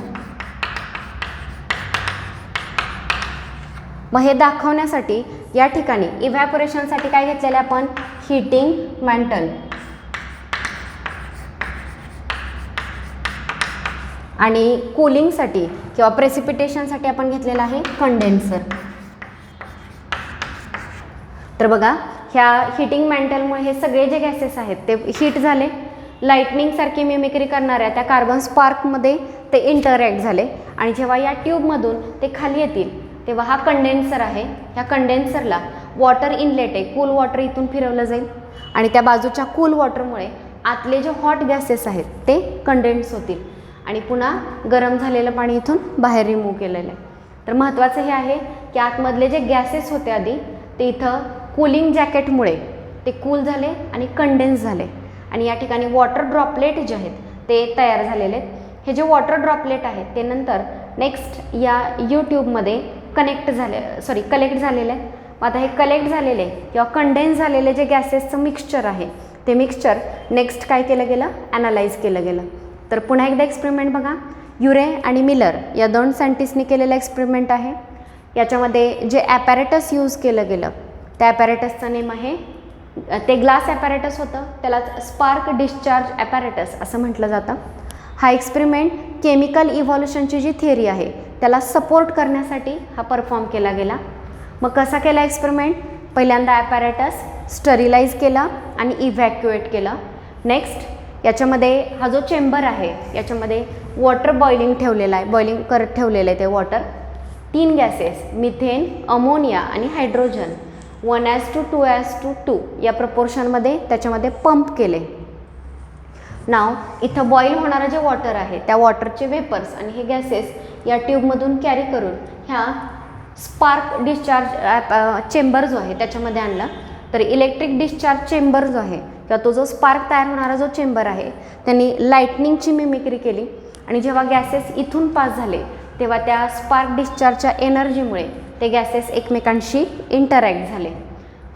मग हे दाखवण्यासाठी या ठिकाणी इव्हॅपोरेशनसाठी काय घेतलेलं आपण, हीटिंग मॅन्टल आणि कूलिंगसाठी किंवा प्रेसिपिटेशनसाठी आपण घेतलेलं आहे कंडेन्सर. तर बघा, ह्या हीटिंग मॅन्टलमुळे हे सगळे जे गॅसेस आहेत ते हीट झाले, लाईटनिंगसारखी मिमिक्री करणाऱ्या त्या कार्बन स्पार्कमध्ये ते इंटरॅक्ट झाले आणि जेव्हा या ट्यूबमधून ते खाली येतील तेव्हा हा कंडेन्सर आहे. ह्या कंडेन्सरला वॉटर इनलेट आहे, कूल वॉटर इथून फिरवलं जाईल आणि त्या बाजूच्या कूल वॉटरमुळे आतले जे हॉट गॅसेस आहेत ते कंडेन्स होतील आणि पुन्हा गरम झालेलं पाणी इथून बाहेर रिमूव्ह केलेलं आहे. तर महत्त्वाचं हे आहे की आतमधले जे गॅसेस होते आधी ते इथं कूलिंग जॅकेटमुळे ते कूल झाले आणि कंडेन्स झाले आणि या ठिकाणी वॉटर ड्रॉपलेट जे आहेत ते तयार झालेले आहेत. हे जे वॉटर ड्रॉपलेट आहेत ते नंतर नेक्स्ट या ट्यूबमध्ये कलेक्ट झालेले आहेत. मग आता हे कलेक्ट झालेले किंवा कंडेन्स झालेले जे गॅसेसचं मिक्सचर आहे ते मिक्सचर नेक्स्ट काय केलं गेलं, ॲनालाइज केलं गेलं. तर पुन्हा एकदा एक्सपेरिमेंट बघा, युरे आणि मिलर या 2 सायंटिस्टनी केलेला एक्सपेरिमेंट आहे. याच्यामध्ये जे ॲपॅरेटस यूज केलं गेलं त्या ॲपॅरेटसचं नेम आहे, ते ग्लास ॲपॅरेटस होतं, त्यालाच स्पार्क डिस्चार्ज ॲपॅरेटस असं म्हटलं जातं. हा एक्सपेरिमेंट केमिकल इव्हॉल्युशनची जी थिअरी आहे त्याला सपोर्ट करण्यासाठी हा परफॉर्म केला गेला. मग कसा केला एक्सपेरिमेंट, पहिल्यांदा ॲपॅरेटस स्टरिलाइज केला आणि इव्हॅक्युएट केलं. नेक्स्ट याच्यामध्ये हा जो चेंबर आहे याच्यामध्ये वॉटर बॉइलिंग ठेवलेला आहे, बॉइलिंग करत ठेवलेलं आहे ते वॉटर. 3 गॅसेस मिथेन, अमोनिया आणि हायड्रोजन 1:2:2 या प्रपोर्शनमध्ये त्याच्यामध्ये पंप केले. नाव इथं बॉईल होणारं जे वॉटर आहे त्या वॉटरचे वेपर्स आणि हे गॅसेस या ट्यूबमधून कॅरी करून ह्या स्पार्क डिस्चार्ज चेंबर जो आहे त्याच्यामध्ये आणला. तर इलेक्ट्रिक डिस्चार्ज चेंबर जो आहे किंवा तो जो स्पार्क तयार होणारा जो चेंबर आहे त्यांनी लाईटनिंगची मिमिक्री केली आणि जेव्हा गॅसेस इथून पास झाले तेव्हा त्या स्पार्क डिस्चार्जच्या एनर्जीमुळे ते गॅसेस एकमेकांशी इंटरॅक्ट झाले.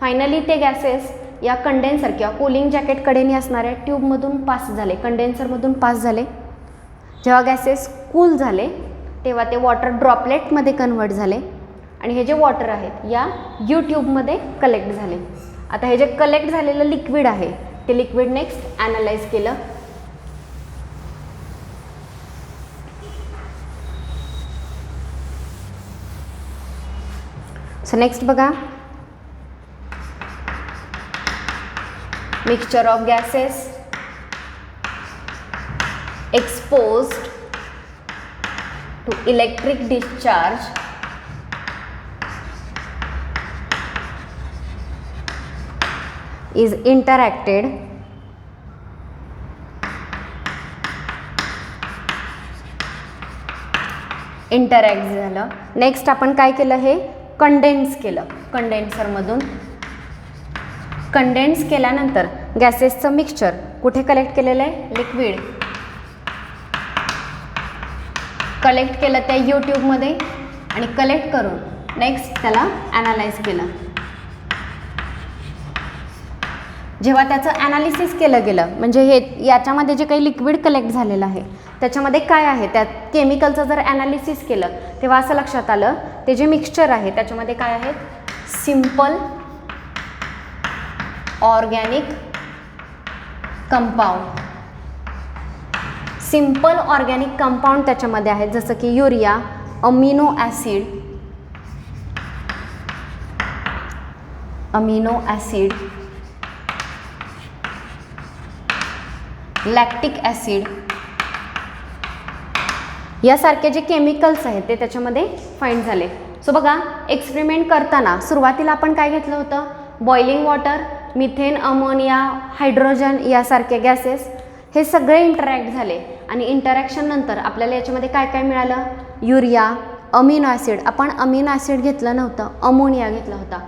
फायनली ते गॅसेस या कंडेन्सर किंवा कूलिंग जॅकेटकडेने असणाऱ्या ट्यूबमधून पास झाले, कंडेन्सरमधून पास झाले. जेव्हा गॅसेस कूल झाले तेव्हा ते वॉटर ड्रॉपलेटमध्ये कन्वर्ट झाले आणि हे जे वॉटर आहेत या ट्यूबमध्ये कलेक्ट झाले. आता हे जे कलेक्ट झालेलं लिक्विड आहे ते लिक्विड नेक्स्ट ॲनालाइज केलं. सो नेक्स्ट बघा, mixture of gases exposed to electric discharge is interacted interact झालं. नेक्स्ट आपण काय केलं, हे कंडेन्स केलं. कंडेन्सरमधून कंडेन्स केल्यानंतर गॅसेसचं मिक्सचर कुठे कलेक्ट केलेलं आहे, लिक्विड कलेक्ट केलं त्या यूट्यूबमध्ये आणि कलेक्ट करून नेक्स्ट त्याला ॲनालाइज केलं. जेव्हा त्याचं ॲनालिसिस केलं गेलं म्हणजे हे याच्यामध्ये जे काही लिक्विड कलेक्ट झालेलं आहे त्याच्यामध्ये काय आहे, त्यात केमिकलचं जर ॲनालिसिस केलं तेव्हा असं लक्षात आलं ते जे मिक्सचर आहे त्याच्यामध्ये काय आहेत, simple organic compound. Simple organic compound त्याच्यामध्ये आहेत, जसं की urea, amino acid, lactic acid यासारखे जे केमिकल्स आहेत ते त्याच्यामध्ये फाइंड झाले. सो बघा, एक्सपेरिमेंट करताना सुरुवातीला आपण काय घेतलं होतं, boiling water, methane, ammonia, hydrogen यासारखे गॅसेस हे सगळे इंटरॅक्ट झाले आणि इंटरॅक्शन नंतर आपल्याला याच्यामध्ये काय काय मिळालं, युरिया, अमिनो ॲसिड. आपण अमिनो ॲसिड घेतलं नव्हतं, अमोनिया घेतला होता.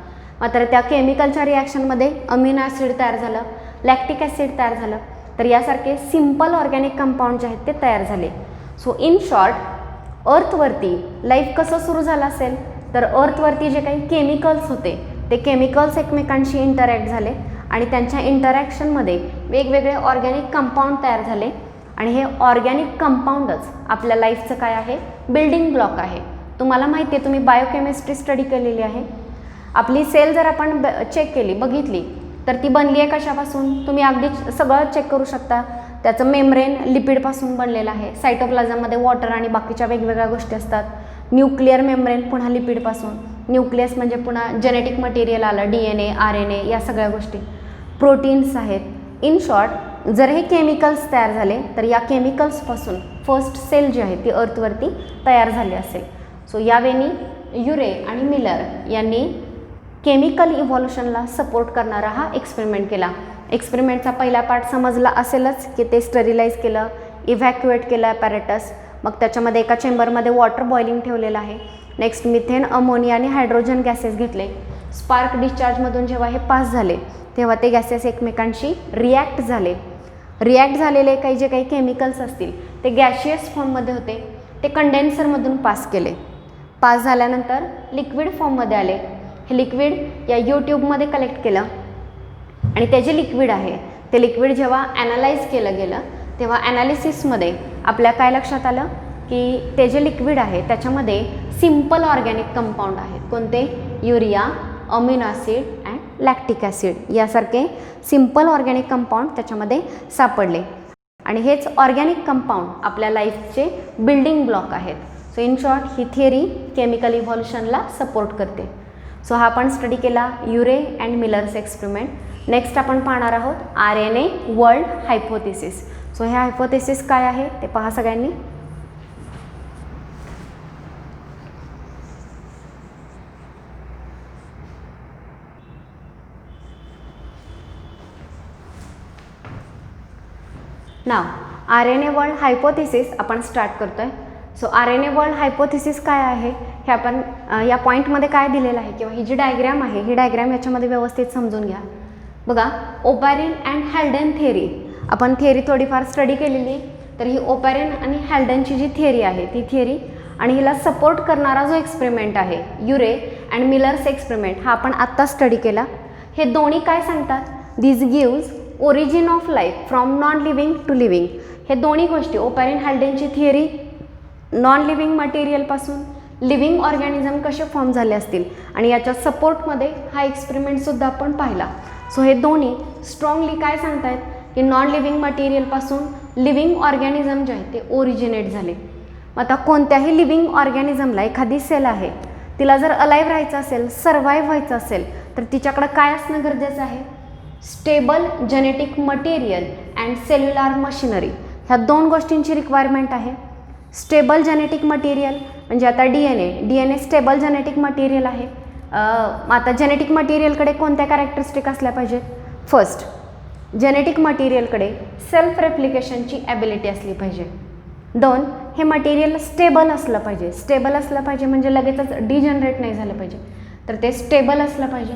मात्र त्या केमिकलच्या रिॲक्शनमध्ये अमिनो ॲसिड तयार झालं, लॅक्टिक ॲसिड तयार झालं. तर यासारखे सिम्पल ऑर्गॅनिक कंपाऊंड जे आहेत ते तयार झाले. सो इन शॉर्ट, अर्थवरती लाईफ कसं सुरू झालं असेल तर अर्थवरती जे काही केमिकल्स होते ते केमिकल्स एकमेकांशी इंटरॅक्ट झाले आणि त्यांच्या इंटरॅक्शनमध्ये वेगवेगळे ऑर्गॅनिक कंपाऊंड तयार झाले आणि हे ऑर्गॅनिक कंपाऊंडच आपल्या लाईफचं काय आहे, बिल्डिंग ब्लॉक आहे. तुम्हाला माहिती आहे, तुम्ही बायोकेमिस्ट्री स्टडी केलेली आहे. आपली सेल जर आपण चेक केली, बघितली तर ती बनली आहे कशापासून, तुम्ही अगदी सगळं चेक करू शकता. त्याचं मेम्ब्रेन लिपिडपासून बनलेलं आहे. सायटोप्लाझममध्ये वॉटर आणि बाकीच्या वेगवेगळ्या गोष्टी असतात. न्यूक्लिअर मेम्ब्रेन पुन्हा लिपिडपासून, न्यूक्लियस म्हणजे पुन्हा जेनेटिक मटेरियल आलं, DNA, RNA या सगळ्या गोष्टी, प्रोटीन्स आहेत. इन शॉर्ट, जर हे केमिकल्स तयार झाले तर या केमिकल्सपासून फर्स्ट सेल जी आहे ती अर्थवरती तयार झाली असेल. सो यावेळी युरे आणि मिलर यांनी केमिकल इव्हॉल्युशनला सपोर्ट करणारा हा एक्सपेरिमेंट केला. एक्सपेरिमेंटचा पहिला पार्ट समजला असेलच की ते स्टरिलाइज केलं, इव्हॅक्युएट केलं ॲपॅरेटस. मग त्याच्यामध्ये एका चेंबरमध्ये वॉटर बॉइलिंग ठेवलेलं आहे. नेक्स्ट मिथेन, अमोनिया आणि हायड्रोजन गॅसेस घेतले. स्पार्क डिस्चार्जमधून जेव्हा हे पास झाले तेव्हा ते गॅसेस एकमेकांशी रिॲक्ट झाले. रिॲक्ट झालेले काही जे काही केमिकल्स असतील ते गॅशियस फॉर्ममध्ये होते, ते कंडेन्सरमधून पास केले. पास झाल्यानंतर लिक्विड फॉर्ममध्ये आले. हे लिक्विड या यूट्यूबमध्ये कलेक्ट केलं आणि ते जे लिक्विड आहे ते लिक्विड जेव्हा ॲनालाइज केलं गेलं तेव्हा ॲनालिसिसमध्ये आपल्या काय लक्षात आलं की ते जे लिक्विड आहे त्याच्यामध्ये सिम्पल ऑर्गॅनिक कंपाऊंड आहेत. कोणते, urea, amino acid and lactic acid यासारखे सिम्पल ऑर्गॅनिक कंपाऊंड त्याच्यामध्ये सापडले आणि हेच ऑर्गॅनिक कंपाऊंड आपल्या लाईफचे बिल्डिंग ब्लॉक आहेत. सो इन शॉर्ट, ही थिअरी केमिकल इव्हॉल्युशनला सपोर्ट करते. सो हा आपण स्टडी केला Urey and Miller's experiment. Next आपण पाहणार आहोत RNA वर्ल्ड हायपोथेसिस. सो हे हायपोथेसिस काय आहे ते पहा सगळ्यांनी. नाव RNA वर्ल्ड हायपोथेसिस आपण स्टार्ट करतोय. सो RNA वर्ल्ड हायपोथेसिस काय आहे हे आपण या पॉईंटमध्ये काय दिलेलं आहे किंवा ही जी डायग्रॅम आहे ही डायग्रॅम याच्यामध्ये व्यवस्थित समजून घ्या. बघा, ओपॅरिन अँड हॅल्डन थिअरी, आपण थिअरी थोडीफार स्टडी केलेली. तर ही ओपॅरिन आणि हॅल्डनची जी थिअरी आहे ती थिअरी आणि हिला सपोर्ट करणारा जो एक्सपेरिमेंट आहे युरे अँड मिलर्स एक्सपेरिमेंट हा आपण आत्ता स्टडी केला. हे दोन्ही काय सांगतात, this gives origin of life from non living to living. हे दोन्ही गोष्टी, ओपॅरिन हॅल्डनची थिअरी नॉन लिव्हिंग मटेरियलपासून लिव्हिंग ऑर्गॅनिझम कसे फॉर्म झाले असतील आणि याच्या सपोर्टमध्ये हा एक्सपेरिमेंटसुद्धा आपण पाहिला. सो हे दोन्ही स्ट्रॉंगली काय सांगतायत की नॉन लिव्हिंग मटेरियलपासून लिव्हिंग ऑर्गॅनिझम जे आहे ते ओरिजिनेट झाले. आता कोणत्याही लिव्हिंग ऑर्गॅनिझमला, एखादी सेल आहे तिला जर अलाइव्ह राहायचं असेल, सर्वाईव्ह व्हायचं असेल तर तिच्याकडं काय असणं गरजेचं आहे, stable genetic material and cellular machinery. ह्या दोन गोष्टींची रिक्वायरमेंट आहे. स्टेबल जेनेटिक मटेरियल म्हणजे आता DNA स्टेबल जेनेटिक मटेरियल आहे. आता जेनेटिक मटेरियलकडे कोणत्या कॅरेक्टरिस्टिक असल्या पाहिजेत, फर्स्ट, जेनेटिक मटेरियलकडे सेल्फ रेप्लिकेशनची ॲबिलिटी असली पाहिजे. 2, हे मटेरियल स्टेबल असलं पाहिजे. स्टेबल असलं पाहिजे म्हणजे लगेचच डिजनरेट नाही झालं पाहिजे, तर ते स्टेबल असलं पाहिजे.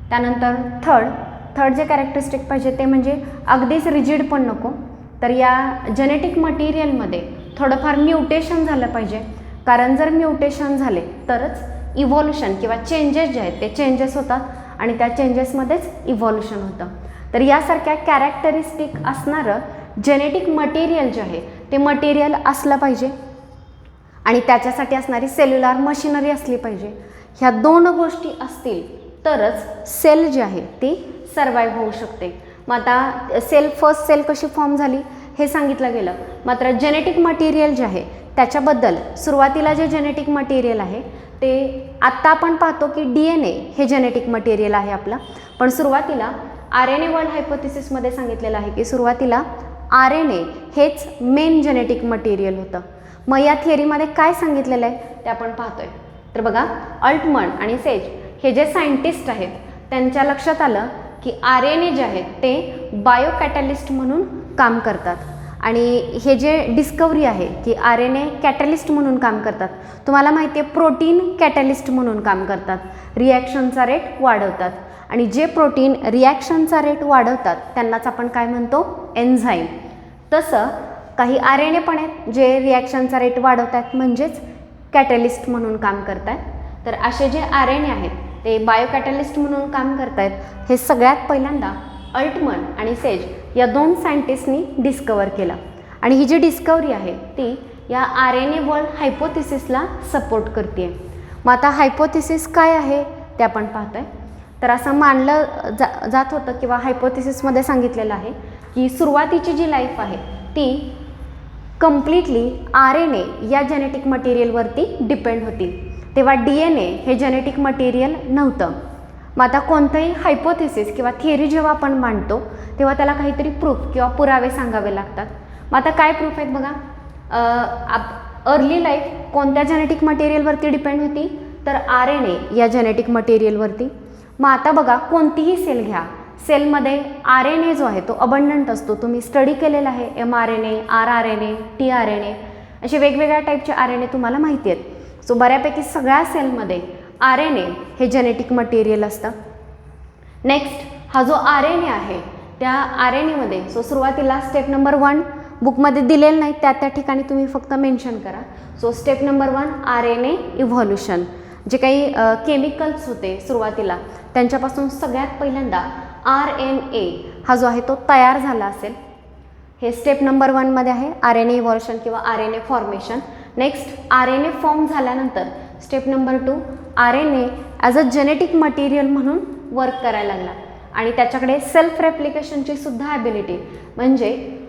त्यानंतर थर्ड जे कॅरेक्टरिस्टिक पाहिजे ते म्हणजे अगदीच रिजिड पण नको, तर या जेनेटिक मटेरियलमध्ये थोडंफार म्युटेशन झालं पाहिजे, कारण जर म्युटेशन झाले तरच इव्हॉल्युशन किंवा चेंजेस जे आहेत ते चेंजेस होतात आणि त्या चेंजेसमध्येच इव्हॉल्युशन होतं. तर यासारख्या कॅरेक्टरिस्टिक असणारं जेनेटिक मटेरियल जे आहे ते मटेरियल असलं पाहिजे आणि त्याच्यासाठी असणारी सेल्युलर मशिनरी असली पाहिजे. ह्या 2 गोष्टी असतील तरच सेल जी आहे ती सर्वाईव्ह होऊ शकते. मग आता फर्स्ट सेल कशी फॉर्म झाली हे सांगितलं गेलं. मात्र जेनेटिक मटेरियल जे आहे त्याच्याबद्दल सुरुवातीला जे जेनेटिक मटेरियल आहे ते आत्ता आपण पाहतो की DNA हे जेनेटिक मटेरियल आहे आपला, पण सुरुवातीला RNA वर्ल्ड हायपोथिसिसमध्ये सांगितलेलं आहे की सुरुवातीला RNA हेच मेन जेनेटिक मटेरियल होतं. मग या थिअरीमध्ये काय सांगितलेलं आहे ते आपण पाहतोय. तर बघा, अल्टमन आणि सेज हे जे सायंटिस्ट आहेत त्यांच्या लक्षात आलं की RNA जे आहेत ते बायोकॅटॅलिस्ट म्हणून काम करतात आणि हे जे डिस्कवरी आहे की RNA कॅटॅलिस्ट म्हणून काम करतात. तुम्हाला माहिती आहे प्रोटीन कॅटॅलिस्ट म्हणून काम करतात, रिॲक्शनचा रेट वाढवतात आणि जे प्रोटीन रिॲक्शनचा रेट वाढवतात त्यांनाच आपण काय म्हणतो, एन्झाईम. तसं काही RNA पण आहेत जे रिॲक्शनचा रेट वाढवतात म्हणजेच कॅटॅलिस्ट म्हणून काम करतात. तर असे जे RNA आहेत ते बायोकॅटॅलिस्ट म्हणून काम करत आहेत हे सगळ्यात पहिल्यांदा अल्टमन आणि सेज या 2 सायंटिस्टनी डिस्कवर केलं आणि ही जी डिस्कवरी आहे ती या RNA वर्ल्ड हायपोथिसिसला सपोर्ट करते. मग आता हायपोथिसिस काय आहे ते आपण पाहतोय. तर असं मानलं जात होतं किंवा हायपोथिसिसमध्ये सांगितलेलं आहे की सुरुवातीची जी लाईफ आहे ती कम्प्लिटली RNA या जेनेटिक मटेरियलवरती डिपेंड होती. तेव्हा DNA हे जेनेटिक मटेरियल नव्हतं. मग आता कोणतंही हायपोथिसिस किंवा थिअरी जेव्हा आपण मांडतो तेव्हा त्याला काहीतरी प्रूफ किंवा पुरावे सांगावे लागतात. मग आता काय प्रूफ आहेत बघा. अर्ली लाईफ कोणत्या जेनेटिक मटेरियलवरती डिपेंड होती, तर RNA या जेनेटिक मटेरियलवरती. मग आता बघा, कोणतीही सेल घ्या, सेलमध्ये RNA जो आहे तो अबंडंट असतो. तुम्ही स्टडी केलेला आहे mRNA, rRNA, tRNA असे वेगवेगळ्या टाईपचे RNA तुम्हाला माहिती आहेत. सो बऱ्यापैकी सगळ्या सेलमध्ये RNA हे जेनेटिक मटेरियल असतं. नेक्स्ट, हा जो RNA आहे त्या RNAमध्ये सुरुवातीला स्टेप नंबर 1 बुकमध्ये दिलेलं नाही, त्या ठिकाणी तुम्ही फक्त मेन्शन करा. So step number 1 RNA evolution. जे काही केमिकल्स होते सुरुवातीला त्यांच्यापासून सगळ्यात पहिल्यांदा RNA हा जो आहे तो तयार झाला असेल. हे स्टेप नंबर 1मध्ये आहे RNA इव्हॉल्युशन किंवा RNA formation. Next, RNA form झाल्यानंतर step number 2 RNA as a genetic material म्हणून वर्क करायला लागला आणि त्याच्याकडे सेल्फ रेप्लिकेशनची सुद्धा ॲबिलिटी, म्हणजे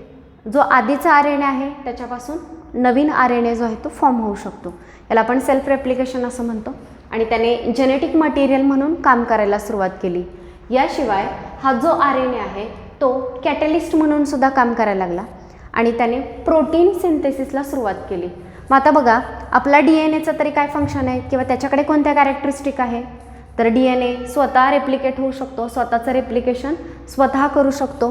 जो आधीचा RNA आहे त्याच्यापासून नवीन RNA जो आहे तो फॉर्म होऊ शकतो. याला आपण सेल्फ रेप्लिकेशन असं म्हणतो आणि त्याने जेनेटिक मटेरियल म्हणून काम करायला सुरुवात केली. याशिवाय हा जो RNA आहे तो कॅटॅलिस्ट म्हणून सुद्धा काम करायला लागला आणि त्याने प्रोटीन सिंथेसिसला सुरुवात केली. मग आता बघा, आपला DNAचं तरी काय फंक्शन आहे किंवा त्याच्याकडे कोणत्या कॅरेक्टरिस्टिक आहे, तर DNA स्वतः रेप्लिकेट होऊ शकतो, स्वतःचं रेप्लिकेशन स्वतः करू शकतो.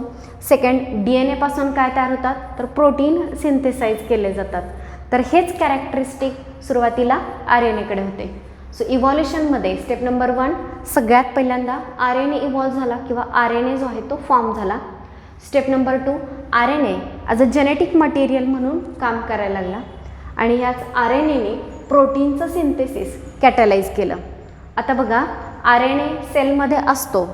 सेकंड, DNA पासून काय तयार होतात, तर प्रोटीन सिंथेसाइज केले जातात. तर हेच कॅरेक्टरिस्टिक सुरुवातीला RNAकडे होते. सो इव्हॉल्युशनमध्ये स्टेप नंबर 1 सगळ्यात पहिल्यांदा RNA इव्हॉल्व झाला किंवा RNA जो आहे तो फॉर्म झाला. Step number 2 RNA as a genetic material म्हणून काम करायला लागला आणि ह्याच RNAने प्रोटीनचं सिंथेसिस कॅटलाइज केलं. आता बघा, RNA सेलमध्ये असतो,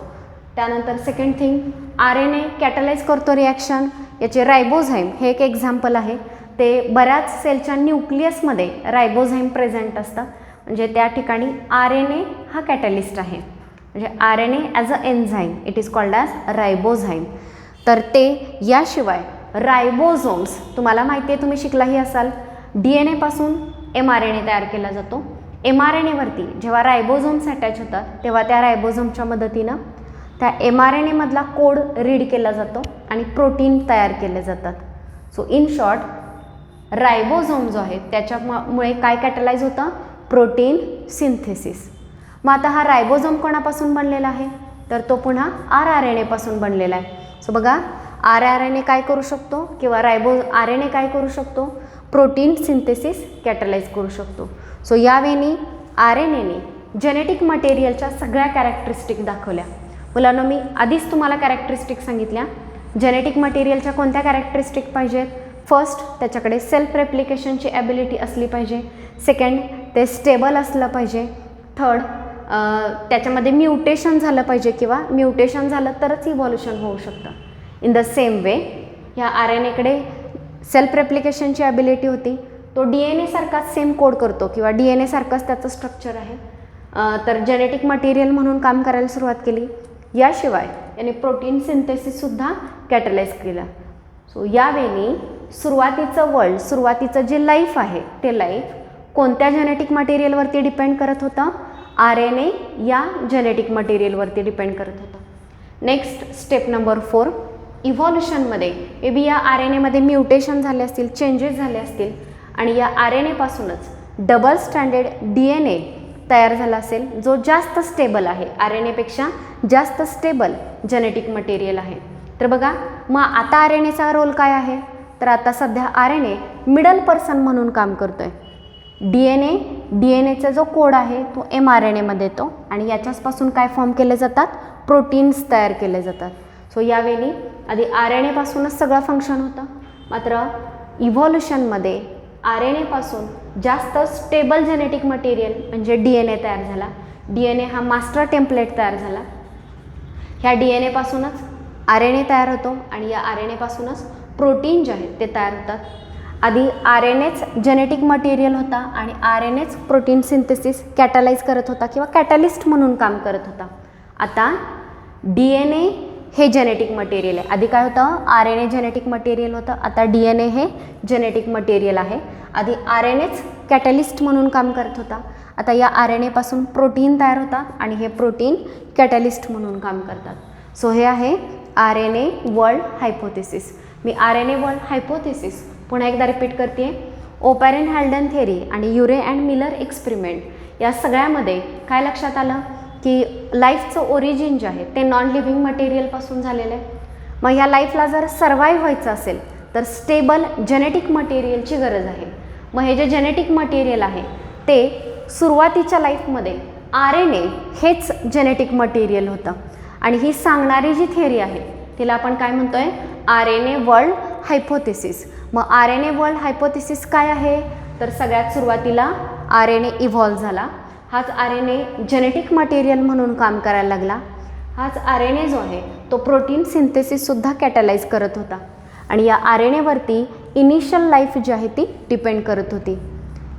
त्यानंतर सेकंड थिंग RNA कॅटलाइज करतो रिॲक्शन. याचे रायबोझाईम हे एक एक्झाम्पल आहे. ते बऱ्याच सेलच्या न्यूक्लियसमध्ये रायबोझाईम प्रेझेंट असतं, म्हणजे त्या ठिकाणी RNA हा कॅटलिस्ट आहे. म्हणजे RNA as a enzyme it is called as ribozyme. तर ते याशिवाय रायबोझोम्स तुम्हाला माहिती आहे, तुम्ही शिकलाही असाल, DNA पासून mRNA तयार केला जातो. mRNAवरती जेव्हा रायबोझोम्स अटॅच होतात तेव्हा त्या रायबोझोमच्या मदतीनं त्या mRNA मधला कोड रीड केला जातो आणि प्रोटीन तयार केले जातात. सो इन शॉर्ट रायबोझोम जो आहे त्याच्यामुळे काय कॅटलाइज होतं, प्रोटीन सिंथेसिस. मग आता हा रायबोझोम कोणापासून बनलेला आहे, तर तो पुन्हा RRNA पासून बनलेला आहे. सो बघा RRNA काय करू शकतो किंवा RNA काय करू शकतो, प्रोटीन सिंथेसिस कॅटलाइज करू शकतो. सो यावेळी RNAने जेनेटिक मटेरियलच्या सगळ्या कॅरेक्टरिस्टिक दाखवल्या. मुलांनो मी आधीच तुम्हाला कॅरेक्टरिस्टिक सांगितल्या. जेनेटिक मटेरियलच्या कोणत्या कॅरेक्टरिस्टिक पाहिजेत, फर्स्ट त्याच्याकडे सेल्फ रेप्लिकेशनची ॲबिलिटी असली पाहिजे, सेकंड ते स्टेबल असलं पाहिजे, थर्ड त्याच्यामध्ये म्युटेशन झालं पाहिजे किंवा म्युटेशन झालं तरच इव्हॉल्युशन होऊ शकतं. इन द सेम वे ह्या RNAकडे सेल्फ रेप्लिकेशनची ॲबिलिटी होती, तो DNA सारखाच सेम कोड करतो किंवा DNA सारखंच त्याचं स्ट्रक्चर आहे, तर जेनेटिक मटेरियल म्हणून काम करायला सुरुवात केली. याशिवाय याने प्रोटीन सिंथेसिससुद्धा कॅटलाइज केलं. सो यावेळी सुरुवातीचं जे लाईफ आहे ते लाईफ कोणत्या जेनेटिक मटेरियलवरती डिपेंड करत होतं, RNA या जेनेटिक मटेरियलवरती डिपेंड करत होतं. नेक्स्ट स्टेप नंबर 4, इव्हॉल्युशनमध्ये मे बी या RNAमध्ये म्युटेशन झाले असतील, चेंजेस झाले असतील आणि या RNAपासूनच डबल स्टँडर्ड DNA तयार झाला असेल, जो जास्त स्टेबल आहे, RNAपेक्षा जास्त स्टेबल जेनेटिक मटेरियल आहे. तर बघा मग आता RNAचा रोल काय आहे, तर आता सध्या RNA मिडल पर्सन म्हणून काम करतो आहे. DNAचा जो कोड आहे तो mRNAमध्ये येतो आणि याच्यापासून काय फॉर्म केले जातात, प्रोटीन्स तयार केले जातात. सो यावेळी आधी RNAपासूनच सगळं फंक्शन होतं, मात्र इव्हॉल्युशनमध्ये RNAपासून जास्त स्टेबल जेनेटिक मटेरियल म्हणजे DNA तयार झाला. DNA हा मास्टर टेम्पलेट तयार झाला. ह्या DNAपासूनच RNA तयार होतो आणि या RNAपासूनच प्रोटीन जे आहेत ते तयार होतात. आधी RNAच जेनेटिक मटेरियल होता आणि RNAच प्रोटीन सिंथेसिस कॅटलाइज करत होता किंवा कॅटलिस्ट म्हणून काम करत होता. आता DNA हे जेनेटिक मटेरियल आहे. आधी काय होतं, RNA जेनेटिक मटेरियल होतं, आता DNA हे जेनेटिक मटेरियल आहे. आधी RNAच कॅटलिस्ट म्हणून काम करत होता, आता या RNAपासून प्रोटीन तयार होतात आणि हे प्रोटीन कॅटलिस्ट म्हणून काम करतात. सो हे आहे RNA वर्ल्ड हायपोथेसिस. मी RNA वर्ल्ड हायपोथेसिस पुन्हा एकदा रिपीट करते. ओपॅरन हॅल्डन थेरी आणि युरे अँड मिलर एक्सपेरिमेंट या सगळ्यामध्ये काय लक्षात आलं की लाईफचं ओरिजिन जे आहे ते नॉन लिव्हिंग मटेरियलपासून झालेलं आहे. मग ह्या लाईफला जर सर्वाईव्ह व्हायचं असेल तर स्टेबल जेनेटिक मटेरियलची गरज आहे. मग हे जे जेनेटिक मटेरियल आहे ते सुरुवातीच्या लाईफमध्ये RNA हेच जेनेटिक मटेरियल होतं आणि ही सांगणारी जी थेरी आहे तिला आपण काय म्हणतोय, RNA वर्ल्ड हायपोथेसिस. मग RNA वर्ल्ड हायपोथेसिस काय आहे, तर सगळ्यात सुरुवातीला RNA इव्हॉल्व झाला. हाच RNA जेनेटिक मटेरियल म्हणून काम करायला लागला. हाच RNA जो आहे तो प्रोटीन सिंथेसिससुद्धा कॅटलाइज करत होता आणि या RNAवरती इनिशियल लाईफ जी आहे ती डिपेंड करत होती.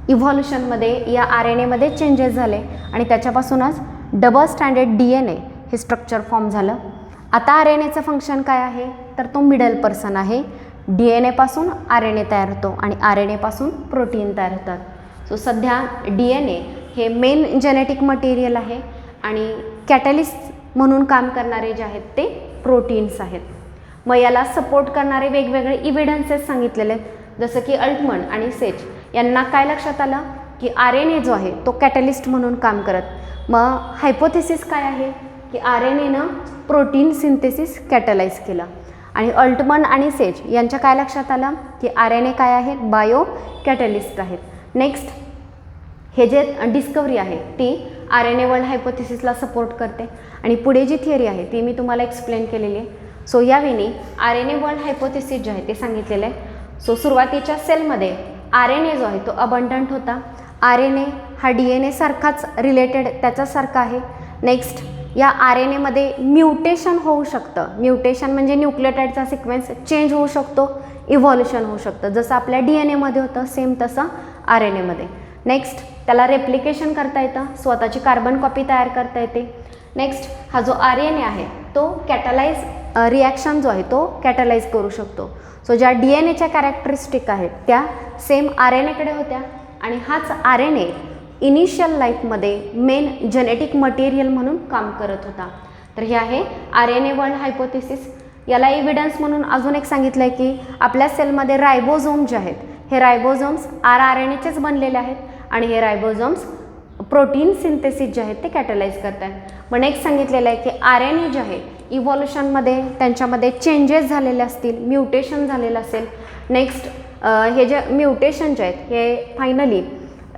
इव्हॉल्युशनमध्ये या RNAमध्ये चेंजेस झाले आणि त्याच्यापासूनच डबल स्टँडर्ड DNA हे स्ट्रक्चर फॉर्म झालं. आता RNAचं फंक्शन काय आहे, तर तो मिडल पर्सन आहे. DNA पासून RNA तयार होतो आणि RNAपासून प्रोटीन तयार होतात. सो सध्या DNA हे मेन जेनेटिक मटेरियल आहे आणि कॅटलिस्ट म्हणून काम करणारे जे आहेत ते प्रोटीन्स आहेत. मग याला सपोर्ट करणारे वेगवेगळे इव्हिडन्सेस सांगितलेले आहेत, जसं की अल्टमन आणि सेच यांना काय लक्षात आलं की RNA जो आहे तो कॅटलिस्ट म्हणून काम करत. मग हायपोथेसिस काय आहे की RNAनं प्रोटीन सिंथेसिस कॅटलाइज केलं आणि अल्टमन आणि सेच यांच्या काय लक्षात आलं की RNA काय आहेत, बायो कॅटलिस्ट आहेत. नेक्स्ट हे जे डिस्कवरी आहे ती RNA वर्ल्ड हायपोथेसिसला सपोर्ट करते आणि पुढे जी थिअरी आहे ती मी तुम्हाला एक्सप्लेन केलेली आहे. सो यावेळी RNA वर्ल्ड हायपोथेसिस जे आहे ते सांगितलेलं आहे. सो सुरुवातीच्या सेलमध्ये RNA जो आहे तो अबंडंट होता. RNA हा DNA सारखाच रिलेटेड त्याच्यासारखा आहे. नेक्स्ट या RNAमध्ये म्युटेशन होऊ शकतं. म्युटेशन म्हणजे न्यूक्लियोटाइडचा सिक्वेन्स चेंज होऊ शकतो, इव्हॉल्युशन होऊ शकतं. जसं आपल्या DNAमध्ये होतं सेम तसं RNAमध्ये. नेक्स्ट त्याला रेप्लिकेशन करता येतं, स्वतःची कार्बन कॉपी तयार करता येते. नेक्स्ट हा जो RNA आहे तो कॅटलाइज रिॲक्शन जो आहे तो कॅटलाइज करू शकतो. सो ज्या DNAच्या कॅरेक्टरिस्टिक आहेत त्या सेम RNAकडे होत्या आणि हाच RNA इनिशियल लाईफमध्ये मेन जेनेटिक मटेरियल म्हणून काम करत होता. तर हे आहे RNA वर्ल्ड हायपोथेसिस. याला एव्हिडन्स म्हणून अजून एक सांगितलं आहे की आपल्या सेलमध्ये रायबोझोम जे आहेत हे रायबोझोम्स rRNAचेच बनलेले आहेत आणि हे रायबोझोम्स प्रोटीन सिंथेसिस जे आहे ते कॅटलाइज करतात. मग नेक्स्ट सांगितलेलं आहे की RNA जे आहे इव्हॉल्युशनमध्ये त्यांच्यामध्ये चेंजेस झालेले असतील, म्युटेशन झालेलं असेल. नेक्स्ट हे जे म्युटेशन जे आहेत हे फायनली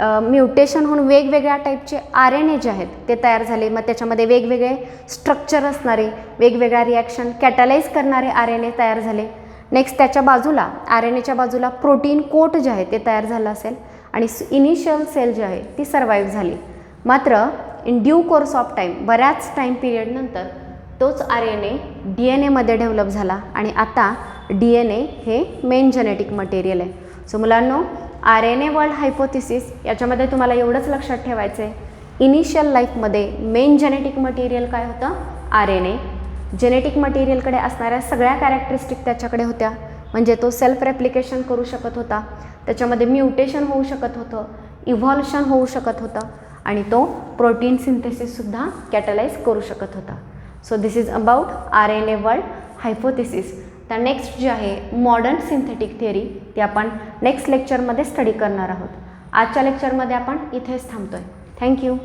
म्युटेशन होऊन वेगवेगळ्या टाईपचे RNA जे आहेत ते तयार झाले. मग त्याच्यामध्ये वेगवेगळे स्ट्रक्चर असणारे, वेगवेगळ्या रिॲक्शन कॅटलाइज करणारे RNA तयार झाले. नेक्स्ट त्याच्या बाजूला RNAच्या बाजूला प्रोटीन कोट जे आहे ते तयार झालं असेल आणि इनिशियल सेल जी आहे ती सर्वाईव्ह झाली. मात्र in due course of time, बऱ्याच टाईम पिरियडनंतर तोच RNA DNA मध्ये डेव्हलप झाला आणि आता DNA हे मेन जेनेटिक मटेरियल आहे. सो मुलांनो, RNA वर्ल्ड हायपोथिसिस याच्यामध्ये तुम्हाला एवढंच लक्षात ठेवायचं आहे, इनिशियल लाईफमध्ये मेन जेनेटिक मटेरियल काय होतं? RNA. जेनेटिक मटेरियलकडे असणाऱ्या सगळ्या कॅरेक्टरिस्टिक त्याच्याकडे होत्या, म्हणजे तो सेल्फ रेप्लिकेशन करू शकत होता, त्याच्यामध्ये म्युटेशन होऊ शकत होतं, इव्हॉल्युशन होऊ शकत होतं आणि तो प्रोटीन सिंथेसिससुद्धा कॅटलाइज करू शकत होता. So this is about RNA world hypothesis. तर नेक्स्ट जे आहे मॉडर्न सिंथेटिक थिअरी ती आपण नेक्स्ट लेक्चरमध्ये स्टडी करणार आहोत. आजच्या लेक्चरमध्ये आपण इथेच थांबतो आहे. थँक्यू.